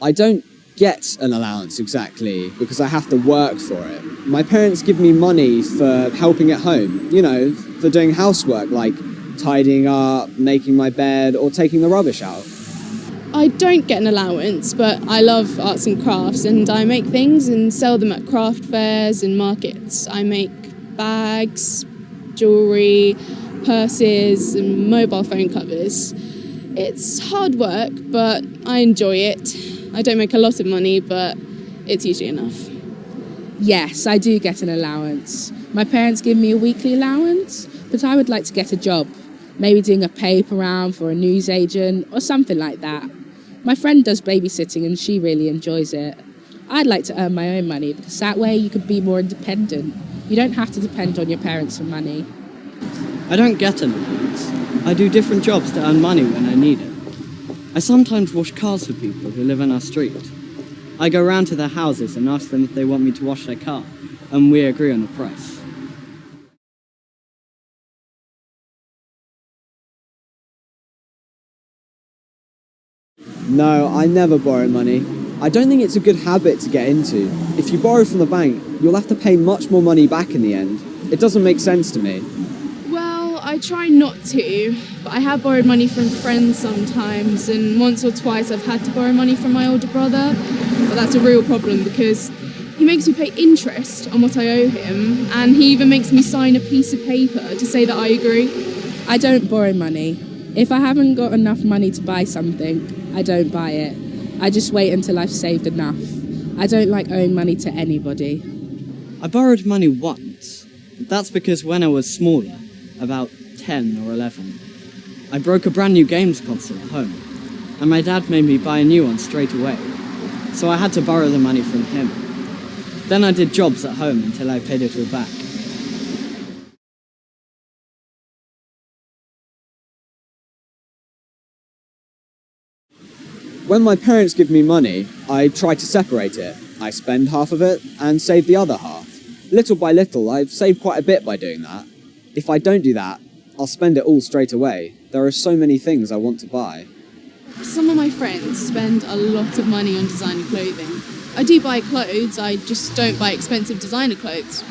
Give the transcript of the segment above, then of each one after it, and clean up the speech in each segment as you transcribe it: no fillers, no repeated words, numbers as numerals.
I don't get an allowance exactly because I have to work for it. My parents give me money for helping at home, for doing housework like tidying up, making my bed, or taking the rubbish out. I don't get an allowance, but I love arts and crafts, and I make things and sell them at craft fairs and markets. I make bags, jewellery, purses and mobile phone covers. It's hard work, but I enjoy it. I don't make a lot of money, but it's usually enough. Yes, I do get an allowance. My parents give me a weekly allowance, but I would like to get a job. Maybe doing a paper round for a newsagent or something like that. My friend does babysitting and she really enjoys it. I'd like to earn my own money because that way you could be more independent. You don't have to depend on your parents for money. I don't get an allowance. I do different jobs to earn money when I need it. I sometimes wash cars for people who live on our street. I go round to their houses and ask them if they want me to wash their car, and we agree on the price. No, I never borrow money. I don't think it's a good habit to get into. If you borrow from the bank, you'll have to pay much more money back in the end. It doesn't make sense to me. Well, I try not to, but I have borrowed money from friends sometimes, and once or twice I've had to borrow money from my older brother, but that's a real problem because he makes me pay interest on what I owe him, and he even makes me sign a piece of paper to say that I agree. I don't borrow money. If I haven't got enough money to buy something, I don't buy it. I just wait until I've saved enough. I don't like owing money to anybody. I borrowed money once. That's because when I was smaller, about 10 or 11, I broke a brand new games console at home, and my dad made me buy a new one straight away, so I had to borrow the money from him. Then I did jobs at home until I paid it all back. When my parents give me money, I try to separate it. I spend half of it and save the other half. Little by little, I've saved quite a bit by doing that. If I don't do that, I'll spend it all straight away. There are so many things I want to buy. Some of my friends spend a lot of money on designer clothing. I do buy clothes, I just don't buy expensive designer clothes.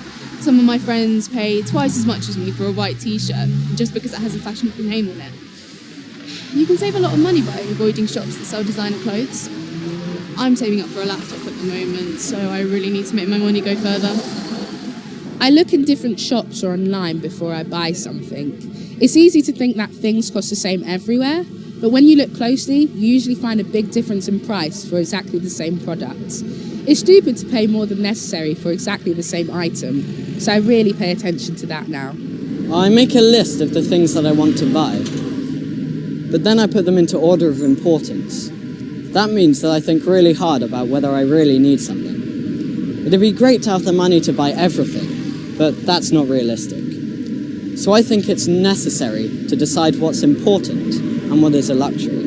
Some of my friends pay twice as much as me for a white t-shirt, just because it has a fashionable name on it. You can save a lot of money by avoiding shops that sell designer clothes. I'm saving up for a laptop at the moment, so I really need to make my money go further. I look in different shops or online before I buy something. It's easy to think that things cost the same everywhere, but when you look closely, you usually find a big difference in price for exactly the same product. It's stupid to pay more than necessary for exactly the same item, so I really pay attention to that now. I make a list of the things that I want to buy, but then I put them into order of importance. That means that I think really hard about whether I really need something. It'd be great to have the money to buy everything, but that's not realistic. So I think it's necessary to decide what's important and what is a luxury.